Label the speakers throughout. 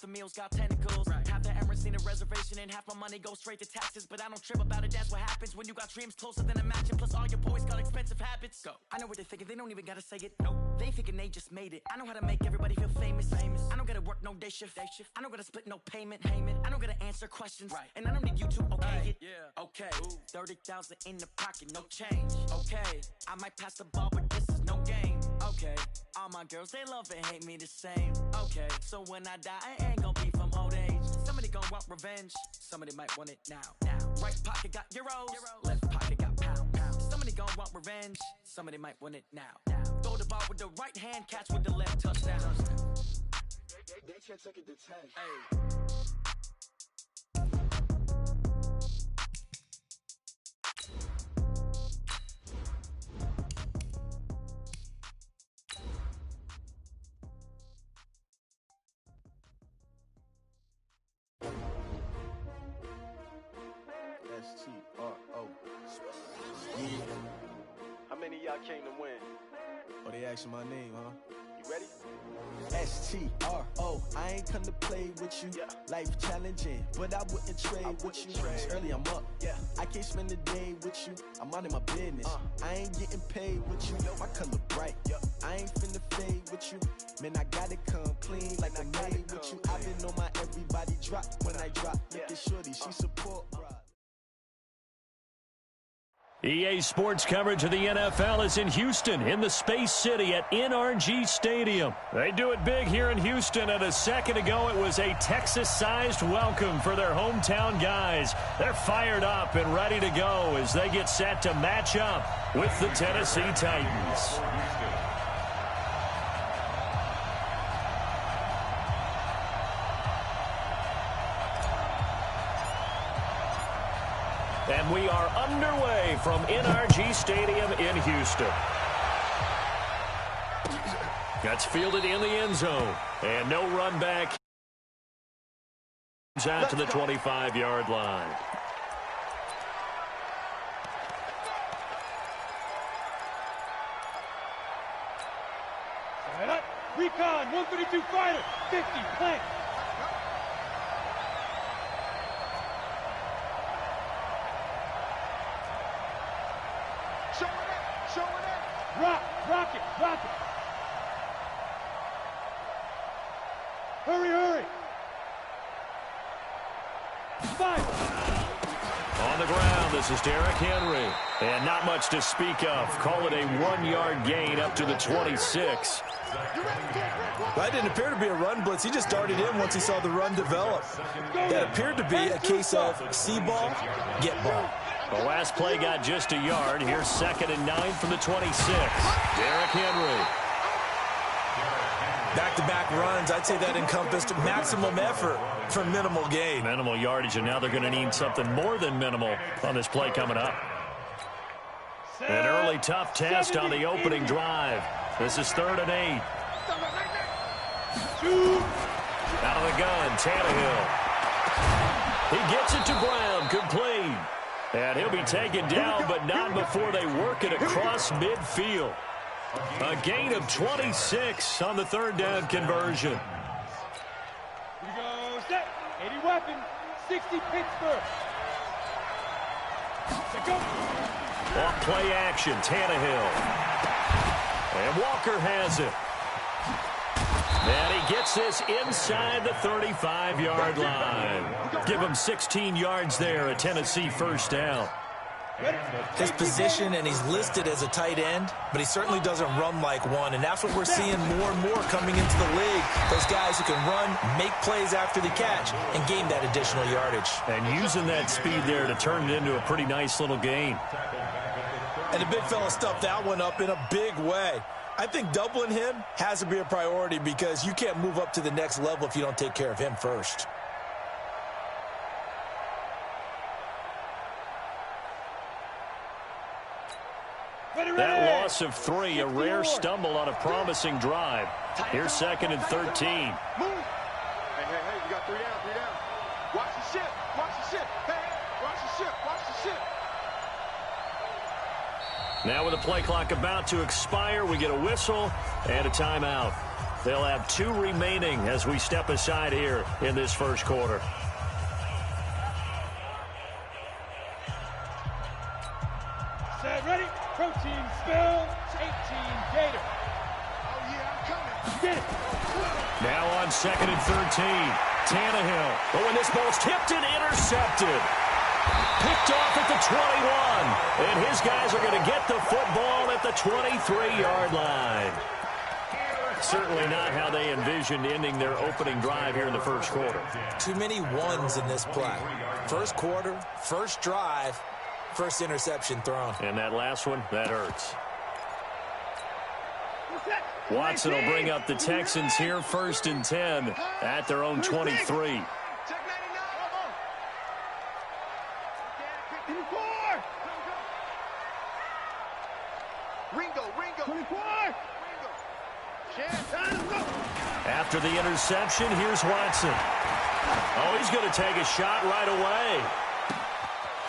Speaker 1: the meals got tentacles. Half the errands need a reservation and half my money goes straight to taxes. But I don't trip about it, that's what happens when you got dreams closer than a mansion. Plus all your boys got expensive habits. Go. I know what they're thinking, they don't even gotta say it. No, they thinking they just made it. I know how to make everybody feel famous. I don't gotta work no day shift. I don't gotta split no payment. I don't gotta answer questions. And I don't need you to okay it. Okay, 30,000 in the pocket, no change. Okay, I might pass the ball, but this is no game. Okay, all my girls, they love and hate me the same. Okay, so when I die, I ain't gonna be from old age. Somebody gonna want revenge, somebody might want it now. Right pocket got euros, left pocket got pound. Somebody gonna want revenge, somebody might want it now. Throw the ball with the right hand, catch with the left, touchdown.
Speaker 2: They can't take it to 10.
Speaker 1: Hey.
Speaker 2: S-T-R-O. Yeah.
Speaker 3: How many of y'all came to win?
Speaker 2: Oh, they asking my name, huh?
Speaker 3: You ready?
Speaker 2: S-T-R-O. I ain't come to play with you.
Speaker 3: Yeah.
Speaker 2: Life challenging, but I wouldn't trade with you. It's early, I'm up.
Speaker 3: Yeah.
Speaker 2: I can't spend the day with you. I'm minding my business. I ain't getting paid with you. My color bright. I ain't finna fade with you. Man, I gotta come clean like I made with you. I've been on my everybody drop when I drop. Look at shorty, she support.
Speaker 4: EA Sports coverage of the NFL is in Houston, in the Space City at NRG Stadium. They do it big here in Houston, and a second ago it was a Texas-sized welcome for their hometown guys. They're fired up and ready to go as they get set to match up with the Tennessee Titans. And we are underway from NRG Stadium in Houston. That's fielded in the end zone. And no run back. Out to the 25-yard line.
Speaker 5: Recon, 132 fighter, 50, plant.
Speaker 3: Show it up.
Speaker 5: Rock it. Hurry. Fire.
Speaker 4: On the ground, this is Derrick Henry. And not much to speak of. Call it a 1-yard gain up to the 26.
Speaker 6: That didn't appear to be a run blitz. He just darted in once he saw the run develop. That appeared to be a case of see ball, get ball.
Speaker 4: The last play got just a yard. Here's 2nd and 9 from the 26. Derrick Henry.
Speaker 6: Back-to-back runs, I'd say that encompassed maximum effort for minimal gain.
Speaker 4: Minimal yardage, and now they're going to need something more than minimal on this play coming up. An early tough test on the opening drive. This is 3rd and 8. Out of the gun, Tannehill. He gets it to Brown, complete. And he'll be taken down, but not before they work it across midfield. A gain of 26 on the 3rd down conversion.
Speaker 5: Here we go, set. 80 weapon, 60 Pittsburgh. Go.
Speaker 4: Off play action, Tannehill. And Walker has it. And he gets this inside the 35-yard line. Give him 16 yards there, a Tennessee 1st down.
Speaker 6: His position, and he's listed as a tight end, but he certainly doesn't run like one, and that's what we're seeing more and more coming into the league. Those guys who can run, make plays after the catch, and gain that additional yardage.
Speaker 4: And using that speed there to turn it into a pretty nice little gain.
Speaker 6: And the big fella stuffed that one up in a big way. I think doubling him has to be a priority because you can't move up to the next level if you don't take care of him first.
Speaker 4: That loss of 3, a rare stumble on a promising drive. Here's 2nd and 13.
Speaker 3: Hey, you got 3 down. Watch the ship. Hey, watch the ship.
Speaker 4: Now with the play clock about to expire, we get a whistle and a timeout. They'll have 2 remaining as we step aside here in this first quarter.
Speaker 5: Set, ready? Protein spill, 18 Gator.
Speaker 3: Oh, yeah, I'm coming.
Speaker 5: Get it.
Speaker 4: Now on 2nd and 13. Tannehill. But when this ball's tipped and intercepted. Picked off at the 21. And his guys are going to get the football at the 23-yard line. Certainly not how they envisioned ending their opening drive here in the first quarter.
Speaker 6: Too many ones in this play. First quarter, first drive, first interception thrown.
Speaker 4: And that last one, that hurts. Watson will bring up the Texans here, 1st and 10 at their own 23. After the interception, here's Watson. Oh, he's going to take a shot right away.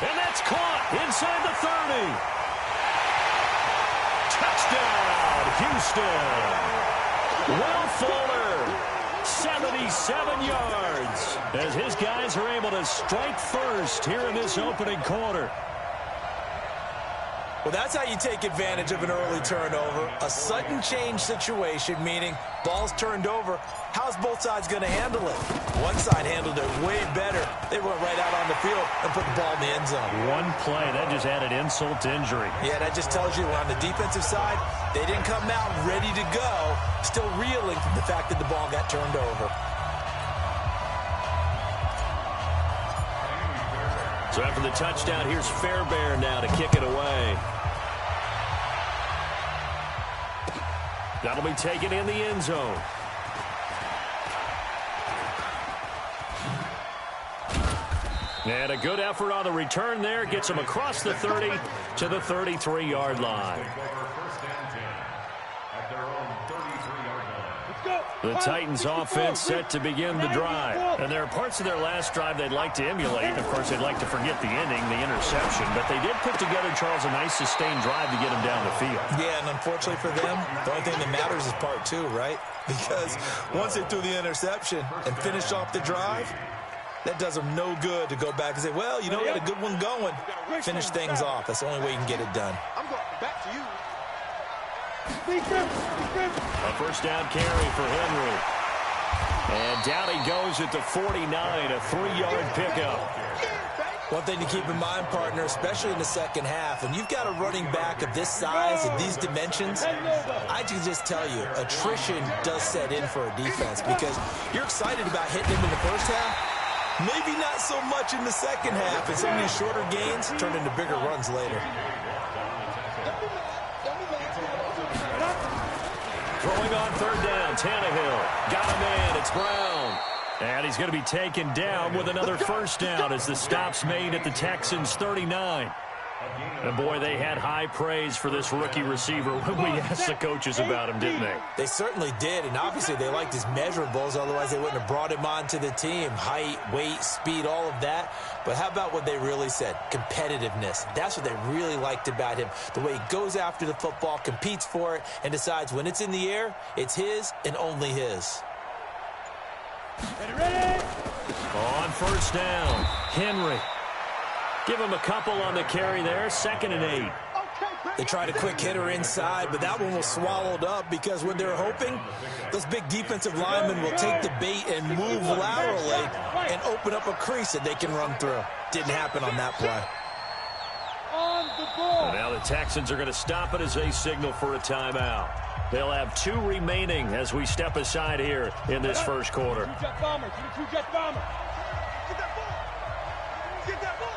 Speaker 4: And that's caught inside the 30. Touchdown, Houston. Will Fuller, 77 yards, as his guys are able to strike first here in this opening quarter.
Speaker 6: Well, that's how you take advantage of an early turnover. A sudden change situation, meaning ball's turned over. How's both sides going to handle it? One side handled it way better. They went right out on the field and put the ball in the end zone.
Speaker 4: One play, that just added insult to injury.
Speaker 6: Yeah, that just tells you on the defensive side, they didn't come out ready to go, still reeling from the fact that the ball got turned over.
Speaker 4: So after the touchdown, here's Fairbairn now to kick it away. That'll be taken in the end zone. And a good effort on the return there. Gets him across the 30 to the 33-yard line. The Titans offense set to begin the drive. And there are parts of their last drive they'd like to emulate. Of course, they'd like to forget the ending, the interception. But they did put together, Charles, a nice sustained drive to get them down the field.
Speaker 6: Yeah, and unfortunately for them, the only thing that matters is part 2, right? Because once they threw the interception and finished off the drive, that does them no good to go back and say, well, you know, we had a good one going. Finish things off. That's the only way you can get it done.
Speaker 3: I'm going back to you.
Speaker 4: A first down carry for Henry. And down he goes at the 49, a 3-yard pickup.
Speaker 6: One thing to keep in mind, partner, especially in the second half, when you've got a running back of this size and these dimensions, I can just tell you, attrition does set in for a defense because you're excited about hitting him in the first half, maybe not so much in the second half, and some of these shorter gains turn into bigger runs later.
Speaker 4: Throwing on 3rd down, Tannehill. Got him in, it's Brown. And he's going to be taken down with another first down as the stop's made at the Texans' 39. And boy, they had high praise for this rookie receiver when we asked the coaches about him, didn't they?
Speaker 6: They certainly did, and obviously they liked his measurables, otherwise they wouldn't have brought him onto the team. Height, weight, speed, all of that. But how about what they really said? Competitiveness. That's what they really liked about him. The way he goes after the football, competes for it, and decides when it's in the air, it's his and only his.
Speaker 5: Ready?
Speaker 4: On first down, Henry. Give him a couple on the carry there, 2nd and 8.
Speaker 6: They tried a quick hitter inside, but that one was swallowed up because when they're hoping, those big defensive linemen will take the bait and move laterally and open up a crease that they can run through. Didn't happen on that play.
Speaker 5: On the ball.
Speaker 4: Now the Texans are going to stop it as they signal for a timeout. They'll have 2 remaining as we step aside here in this first quarter.
Speaker 5: 2-jet bomber. 2-jet bomber.
Speaker 3: Get that ball. Get that ball.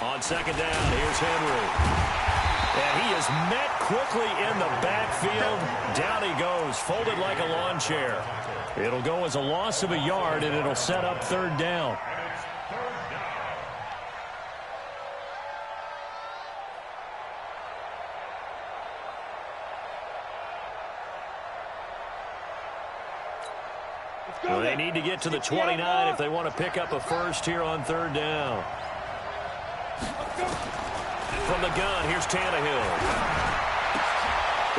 Speaker 4: On 2nd down, here's Henry. And he is met quickly in the backfield. Down he goes, folded like a lawn chair. It'll go as a loss of a yard, and it'll set up 3rd down. Well, they need to get to the 29 if they want to pick up a first here on 3rd down. From the gun, here's Tannehill.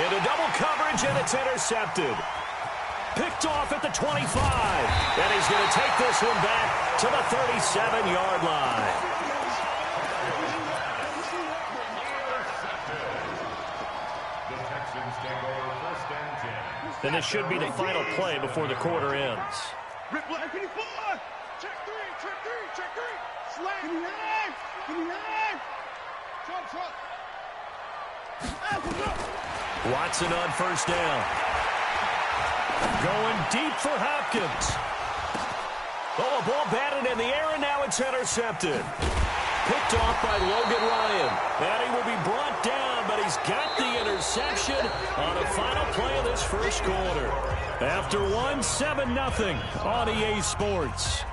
Speaker 4: Into double coverage, and it's intercepted. Picked off at the 25. And he's going to take this one back to the 37-yard line. And this should be the final play before the quarter ends.
Speaker 3: Check three. Slant. Give me hand.
Speaker 4: Watson on first down. Going deep for Hopkins. Oh, a ball batted in the air, and now it's intercepted. Picked off by Logan Ryan. And he will be brought down, but he's got the interception on the final play of this first quarter. After 7-0 on EA Sports.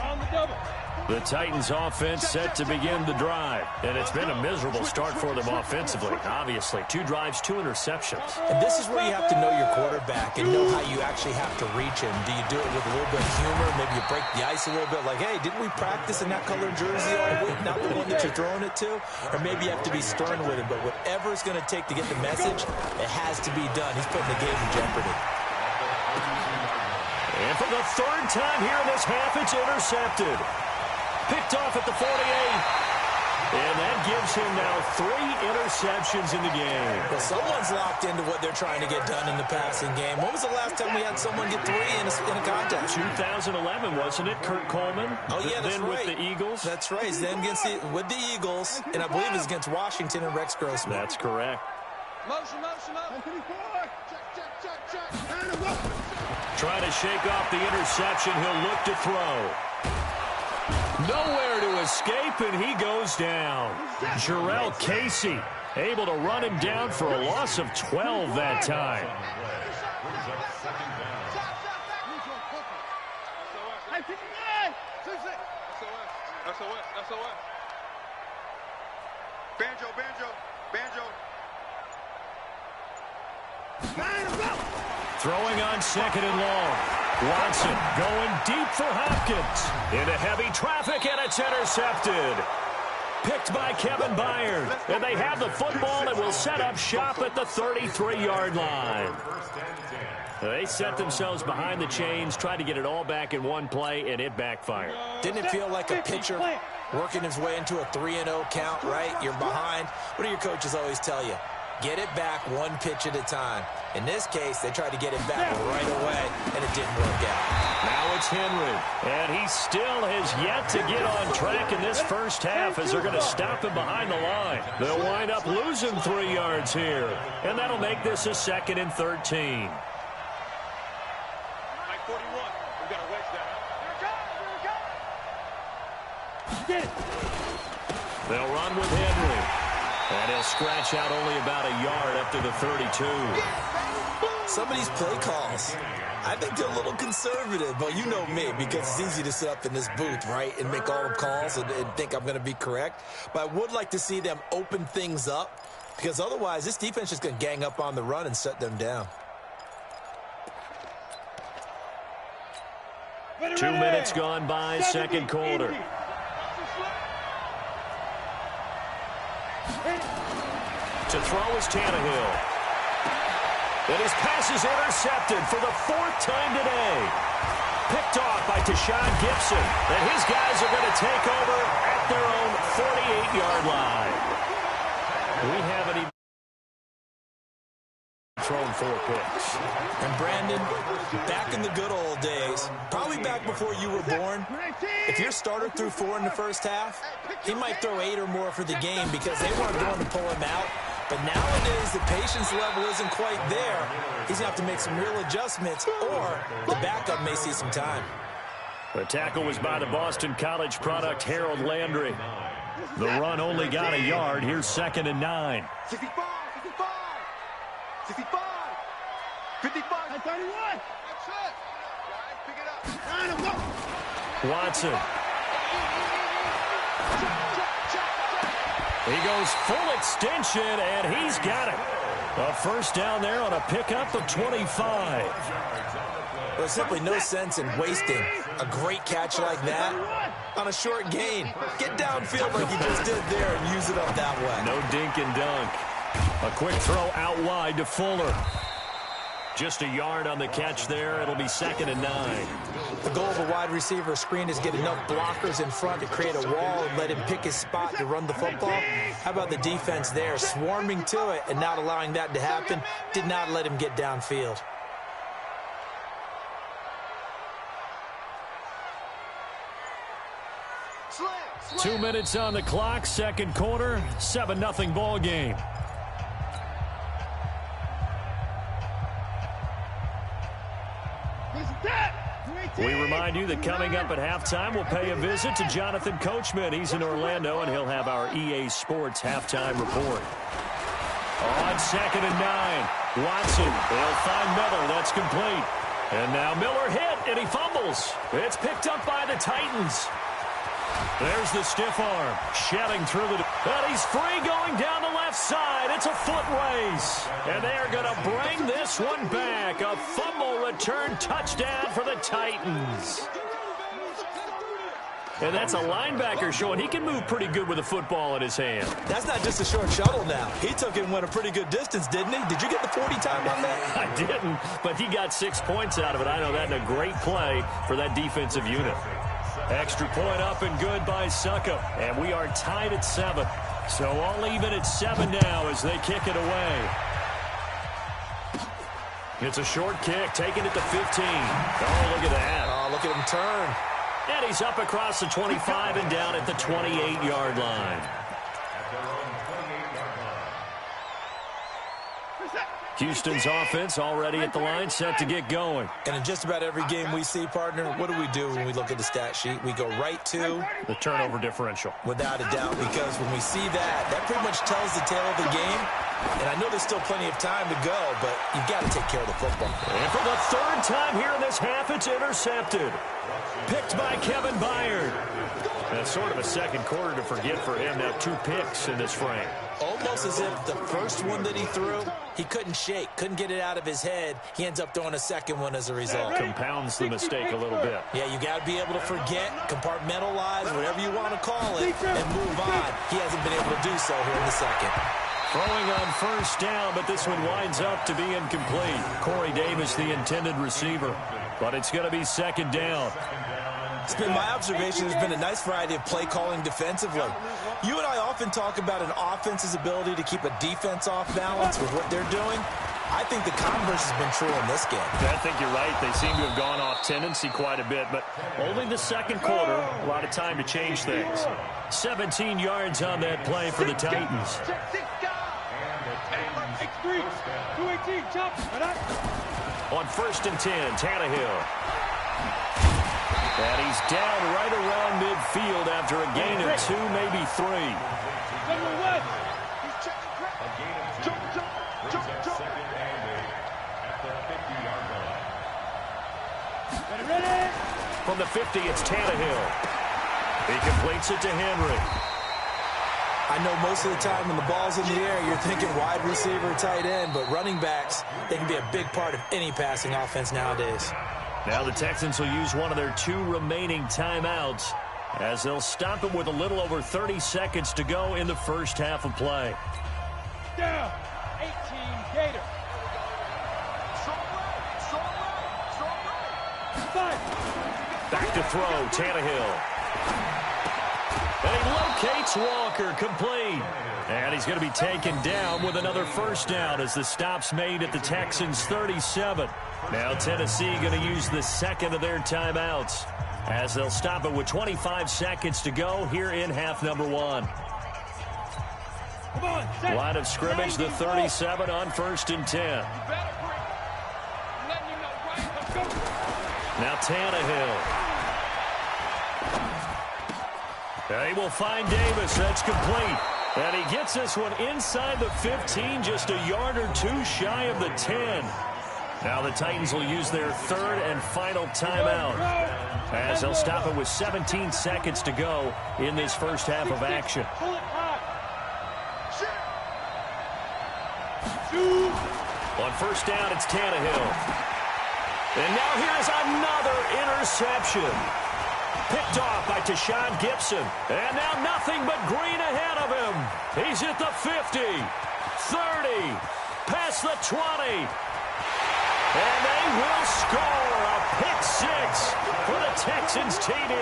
Speaker 5: On the double.
Speaker 4: The Titans offense set to begin the drive. And it's been a miserable start for them offensively. Obviously, 2 drives, 2 interceptions.
Speaker 6: And this is where you have to know your quarterback and know how you actually have to reach him. Do you do it with a little bit of humor? Maybe you break the ice a little bit like, hey, didn't we practice in that colored jersey all week? Not the one that you're throwing it to? Or maybe you have to be stern with him. But whatever it's going to take to get the message, it has to be done. He's putting the game in jeopardy.
Speaker 4: And for the 3rd time here in this half, it's intercepted. Picked off at the 48. And that gives him now 3 interceptions in the game.
Speaker 6: Well, someone's locked into what they're trying to get done in the passing game. When was the last time we had someone get 3 in a contest?
Speaker 4: 2011, wasn't it? Kurt Coleman.
Speaker 6: Oh, yeah, that's
Speaker 4: then
Speaker 6: right.
Speaker 4: with the Eagles.
Speaker 6: That's right. Then with the Eagles, and I believe it's against Washington and Rex Grossman.
Speaker 4: That's correct.
Speaker 3: Motion. Check.
Speaker 4: Trying to shake off the interception. He'll look to throw. Nowhere to escape, and he goes down. Jarrell Casey able to run him down for a loss of 12 that time.
Speaker 3: SOS. Banjo.
Speaker 4: Throwing on 2nd and long. Watson going deep for Hopkins. Into heavy traffic, and it's intercepted. Picked by Kevin Byard. And they have the football and will set up shop at the 33-yard line. They set themselves behind the chains, tried to get it all back in one play, and it backfired.
Speaker 6: Didn't it feel like a pitcher working his way into a 3-0 count, right? You're behind. What do your coaches always tell you? Get it back 1 pitch at a time. In this case, they tried to get it back right away, and it didn't work out.
Speaker 4: Now it's Henry, and he still has yet to get on track in this first half as they're going to stop him behind the line. They'll wind up losing 3 yards here, and that'll make this a 2nd and 13. They'll run with Henry. And he'll scratch out only about a yard up to the 32.
Speaker 6: Some of these play calls, I think they're a little conservative, but you know me, because it's easy to sit up in this booth, right, and make all the calls and think I'm going to be correct. But I would like to see them open things up, because otherwise this defense is going to gang up on the run and shut them down.
Speaker 4: 2 minutes gone by, 2nd quarter. To throw is Tannehill. And his pass is intercepted for the 4th time today. Picked off by Tashawn Gibson. And his guys are going to take over at their own 48-yard line. We haven't even thrown 4 picks.
Speaker 6: And Brandon, back in the good old days, probably back before you were born, if your starter threw 4 in the first half, he might throw 8 or more for the game because they weren't going to pull him out. But nowadays, the patience level isn't quite there. He's going to have to make some real adjustments, or the backup may see some time.
Speaker 4: The tackle was by the Boston College product, Harold Landry. The run only got a yard. Here's 2nd and 9.
Speaker 3: 65, 55, 31. That's it. Guys, pick it up.
Speaker 4: Watson. He goes full extension, and he's got it. A first down there on a pickup of 25.
Speaker 6: There's simply no sense in wasting a great catch like that on a short gain. Get downfield like he just did there and use it up that way.
Speaker 4: No dink and dunk. A quick throw out wide to Fuller. Just a yard on the catch there. It'll be 2nd and 9.
Speaker 6: The goal of a wide receiver screen is get enough blockers in front to create a wall and let him pick his spot to run the football. How about the defense there, swarming to it and not allowing that to happen? Did not let him get downfield.
Speaker 4: Slam. 2 minutes on the clock, second quarter, 7-0 ball game. We remind you that coming up at halftime, we'll pay a visit to Jonathan Coachman. He's in Orlando, and he'll have our EA Sports halftime report. On 2nd and 9, Watson. They'll find Miller. That's complete. And now Miller hit, and he fumbles. It's picked up by the Titans. There's the stiff arm, shedding through the... And he's free going down the left side. It's a foot race. And they are going to bring this one back. A fumble return touchdown for the Titans. And that's a linebacker showing he can move pretty good with a football in his hand.
Speaker 6: That's not just a short shuttle now. He took it and went a pretty good distance, didn't he? Did you get the 40 time on that?
Speaker 4: I didn't, but he got 6 points out of it. I know that in a great play for that defensive unit. Extra point up and good by Suckup. And we are tied at 7. So all even at 7 now as they kick it away. It's a short kick, taking it to 15. Oh, look at that.
Speaker 6: Oh, look at him turn.
Speaker 4: And he's up across the 25 and down at the 28-yard line. Houston's offense already at the line, set to get going.
Speaker 6: And in just about every game we see, partner, what do we do when we look at the stat sheet? We go right to
Speaker 4: the turnover differential.
Speaker 6: Without a doubt, because when we see that, that pretty much tells the tale of the game. And I know there's still plenty of time to go, but you've got to take care of the football.
Speaker 4: And for the 3rd time here in this half, it's intercepted. Picked by Kevin Byard. That's sort of a second quarter to forget for him. Now 2 picks in this frame.
Speaker 6: Almost as if the first one that he threw, he couldn't shake, couldn't get it out of his head. He ends up throwing a second one as a result.
Speaker 4: Compounds the mistake a little bit.
Speaker 6: Yeah, you got to be able to forget, compartmentalize, whatever you want to call it, and move on. He hasn't been able to do so here in the second.
Speaker 4: Throwing on first down, but this one winds up to be incomplete. Corey Davis, the intended receiver, but it's going to be 2nd down.
Speaker 6: It's been my observation there's been a nice variety of play calling defensively. You and I often talk about an offense's ability to keep a defense off balance with what they're doing. I think the converse has been true in this game.
Speaker 4: I think you're right. They seem to have gone off tendency quite a bit, but only the second quarter, a lot of time to change things. 17 yards on that play for the Titans. On 1st and 10, Tannehill. And he's down right around midfield after a gain of 2, maybe 3. From the 50, it's Tannehill. He completes it to Henry.
Speaker 6: I know most of the time when the ball's in the air, you're thinking wide receiver, tight end, but running backs, they can be a big part of any passing offense nowadays.
Speaker 4: Now the Texans will use one of their 2 remaining timeouts as they'll stop it with a little over 30 seconds to go in the first half of play.
Speaker 5: Down, 18 Gator.
Speaker 4: Back to throw, Tannehill. And he locates Walker, complete. And he's going to be taken down with another first down as the stop's made at the Texans' 37. Now Tennessee going to use the 2nd of their timeouts as they'll stop it with 25 seconds to go here in half number 1. Line of scrimmage, the 37 on 1st and 10. Now Tannehill. He will find Davis. That's complete. And he gets this one inside the 15, just a yard or 2 shy of the 10. Now the Titans will use their 3rd and final timeout as they'll stop it with 17 seconds to go in this first half of action. On first down, it's Tannehill. And now here's another interception. Picked off by Tashawn Gibson. And now nothing but green ahead of him. He's at the 50, 30, past the 20. And they will score a pick six for the Texans TD.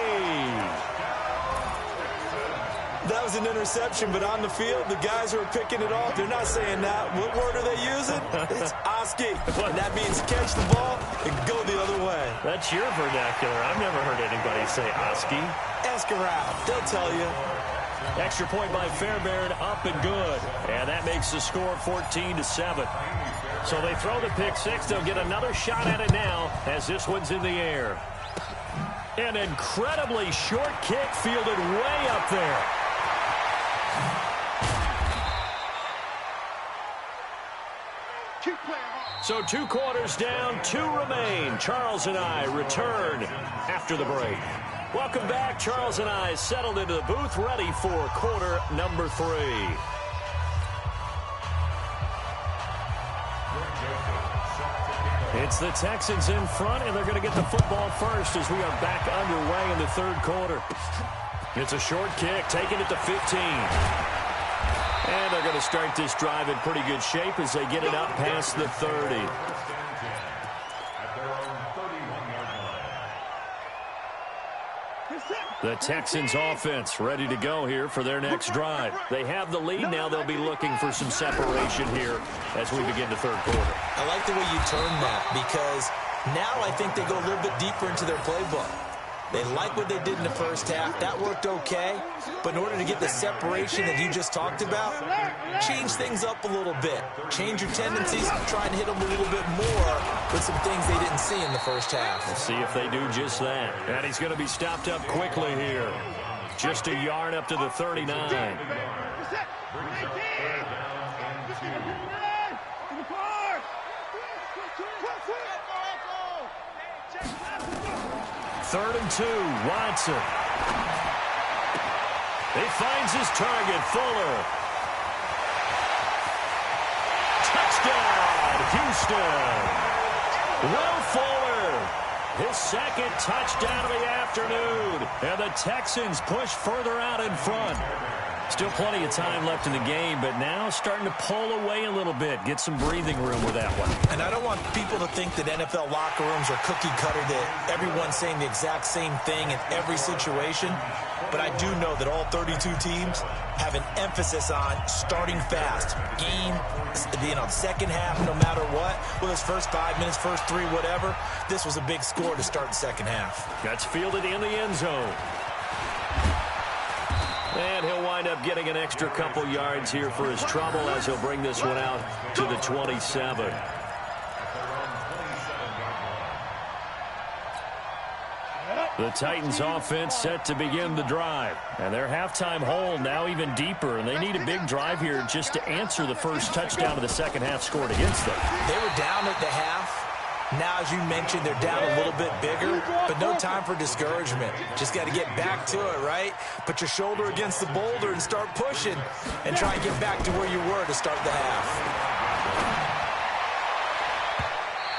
Speaker 6: That was an interception, but on the field, the guys who are picking it off, they're not saying that. What word are they using? It's Oski. And that means catch the ball and go the other way.
Speaker 4: That's your vernacular. I've never heard anybody say Oski.
Speaker 6: Ask around. They'll tell you.
Speaker 4: Extra point by Fairbairn, up and good. And that makes the score 14-7. So they throw the pick six. They'll get another shot at it now as this one's in the air. An incredibly short kick fielded way up there. So 2 quarters down, 2 remain. Charles and I return after the break. Welcome back. Charles and I settled into the booth, ready for quarter number 3. It's the Texans in front, and they're going to get the football first as we are back underway in the 3rd quarter. It's a short kick, taking it to 15. And they're going to start this drive in pretty good shape as they get it up past the 30. The Texans offense ready to go here for their next drive. They have the lead. Now they'll be looking for some separation here as we begin the 3rd quarter.
Speaker 6: I like the way you turn that because now I think they go a little bit deeper into their playbook. They like what they did in the first half. That worked okay. But in order to get the separation that you just talked about, change things up a little bit. Change your tendencies. Try and hit them a little bit more with some things they didn't see in the first half.
Speaker 4: Let's see if they do just that. And he's going to be stopped up quickly here. Just a yard up to the 39. Third and 2, Watson. He finds his target, Fuller. Touchdown, Houston. Will Fuller, his 2nd touchdown of the afternoon. And the Texans push further out in front. Still plenty of time left in the game, but now starting to pull away a little bit. Get some breathing room with that one.
Speaker 6: And I don't want people to think that NFL locker rooms are cookie cutter, that everyone's saying the exact same thing in every situation. But I do know that all 32 teams have an emphasis on starting fast. Game, second half, no matter what. Whether it's first 5 minutes, first 3, whatever. This was a big score to start the second half.
Speaker 4: That's fielded in the end zone. And he'll wind up getting an extra couple yards here for his trouble as he'll bring this one out to the 27. The Titans offense set to begin the drive. And their halftime hole now even deeper. And they need a big drive here just to answer the first touchdown of the second half scored against them.
Speaker 6: They were down at the half. Now, as you mentioned, they're down a little bit bigger, but no time for discouragement. Just got to get back to it, right? Put your shoulder against the boulder and start pushing and try and get back to where you were to start the half.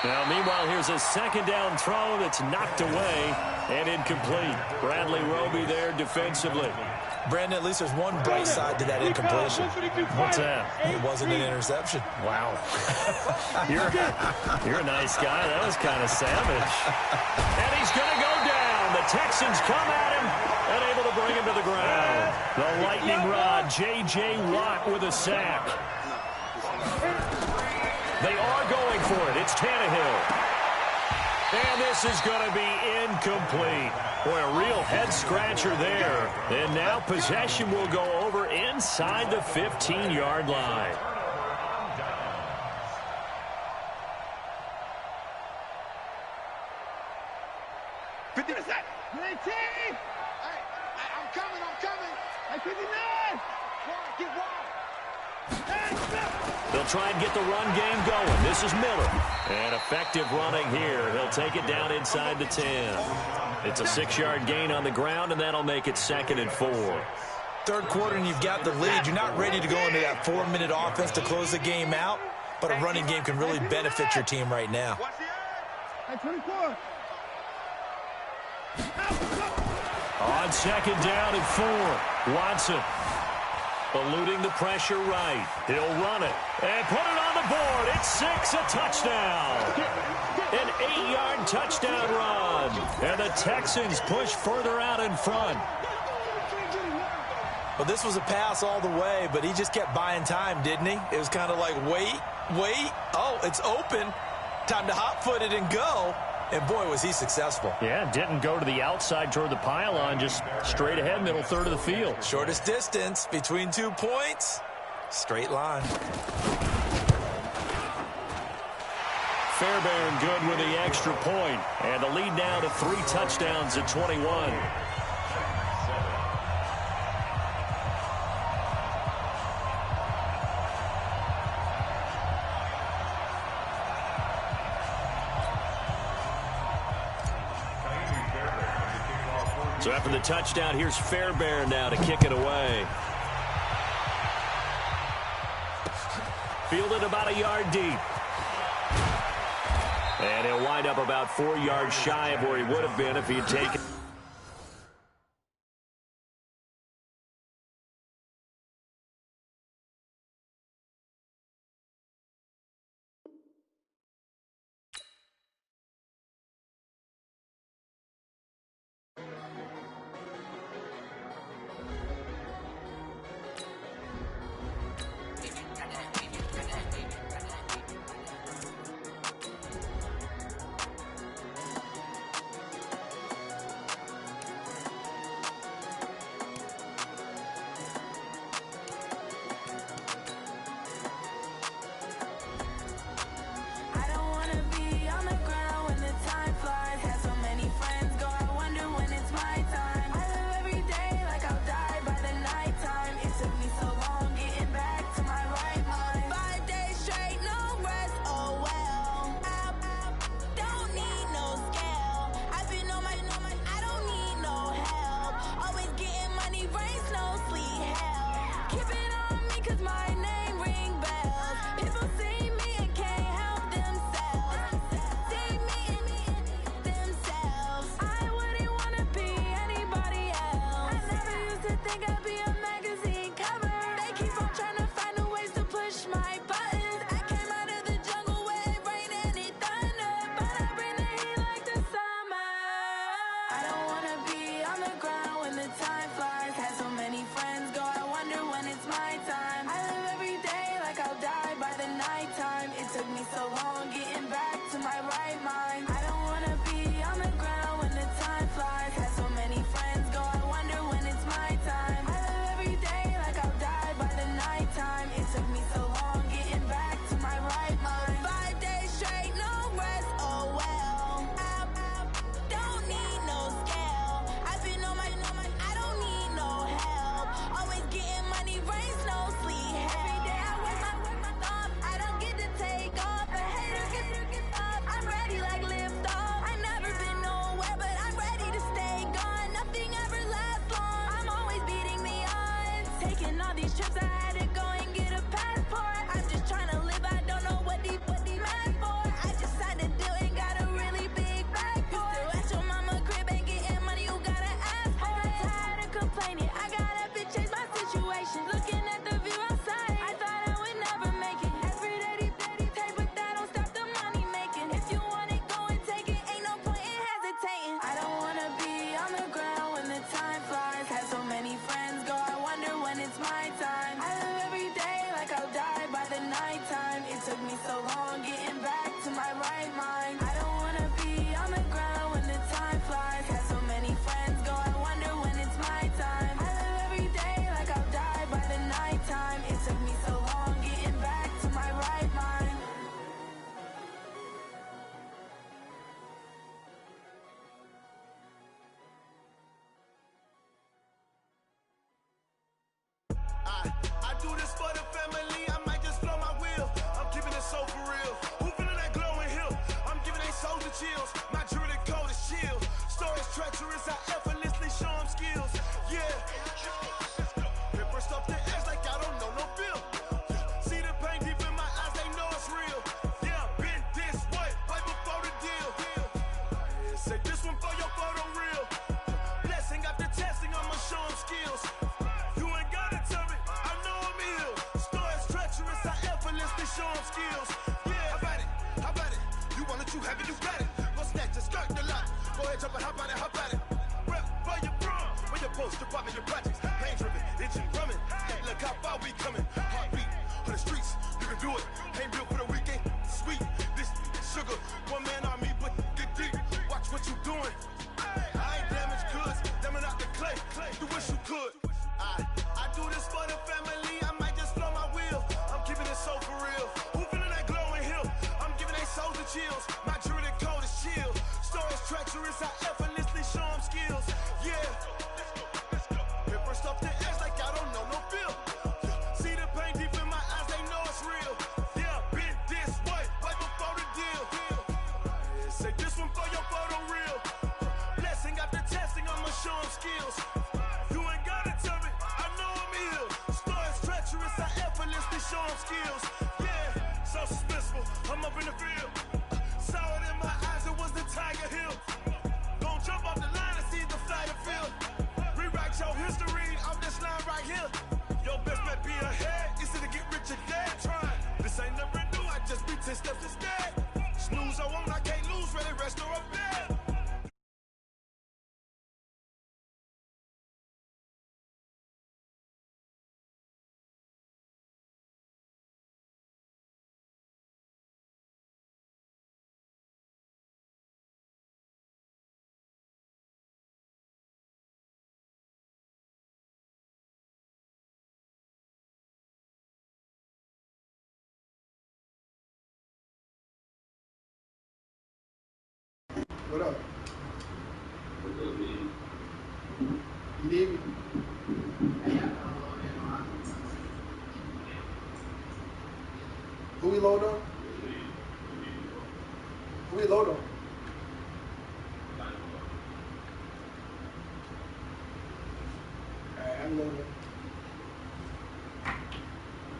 Speaker 4: Now, meanwhile, here's a 2nd down throw that's knocked away and incomplete. Bradley Roby there defensively.
Speaker 6: Brandon, at least there's one bright side to that incompletion.
Speaker 4: What's that?
Speaker 6: It wasn't an interception.
Speaker 4: Wow. You're a nice guy. That was kind of savage. And he's going to go down. The Texans come at him and able to bring him to the ground. The lightning rod, J.J. Watt with a sack. They are going for it. It's Tannehill. And this is going to be incomplete. Boy, a real head-scratcher there. And now possession will go over inside the 15-yard line. They'll try and get the run game going. This is Miller. And effective running here. He'll take it down inside the 10. It's a 6-yard gain on the ground, and that'll make it 2nd and 4.
Speaker 6: Third quarter, and you've got the lead. You're not ready to go into that 4-minute offense to close the game out, but a running game can really benefit your team right now.
Speaker 4: On second down and 4, Watson eluding the pressure right. He'll run it and put it on the board. It's 6, a touchdown. An 8-yard touchdown run. And the Texans push further out in front.
Speaker 6: Well, this was a pass all the way, but he just kept buying time, didn't he? It was kind of like, wait. Oh, it's open. Time to hot-foot it and go. And, boy, was he successful.
Speaker 4: Yeah, didn't go to the outside toward the pylon, just straight ahead, middle third of the field.
Speaker 6: Shortest distance between 2 points. Straight line.
Speaker 4: Fairbairn good with the extra point. And the lead now to 3 touchdowns at 21. So after the touchdown, here's Fairbairn now to kick it away. Fielded about a yard deep. And he'll wind up about 4 yards shy of where he would have been if he had taken.
Speaker 7: Chills. you have it, you got it. Go snatch it, skirt the lot. Go ahead, jump it, hop on it, hop on it. Rep for your bro, for your post, your apartment, your projects. Pain driven, engine drumming. Look how far we coming. Heartbeat on the streets, you can do it. Ain't built for the weekend. Sweet, this sugar, one man army, but get deep. Watch what you doing. I ain't damaged goods, damn out the clay. You wish you could. I do this for the family. I might just blow my wheel. I'm keeping it so for real. Who feeling that glowing hill? I'm giving they souls the chills. My jewelry code is chill. Stories treacherous, I effortlessly show them skills. Yeah. Hit first off the edge like I don't know no feel. See the pain deep in my eyes, they know it's real. Yeah, been this way, way before the deal. Say this one for your photo reel. Blessing after testing, I'ma show them skills. You ain't gotta tell me, I know I'm ill. Stories treacherous, I effortlessly show them skills. Yeah, so suspenseful, I'm up in the field. Saw it in my eyes, it was the Tiger Hill. Gon' jump off the line and see the flight of field. Rewrite your history off this line right here. Your best bet be ahead, easy to get rich or dead. Trying, this ain't never new, I just be 10 steps instead. Snooze I won't, I can't lose, ready, rest or up bed.
Speaker 8: What up? You need me? Who we load on? Who we load on? Alright, I'm loading.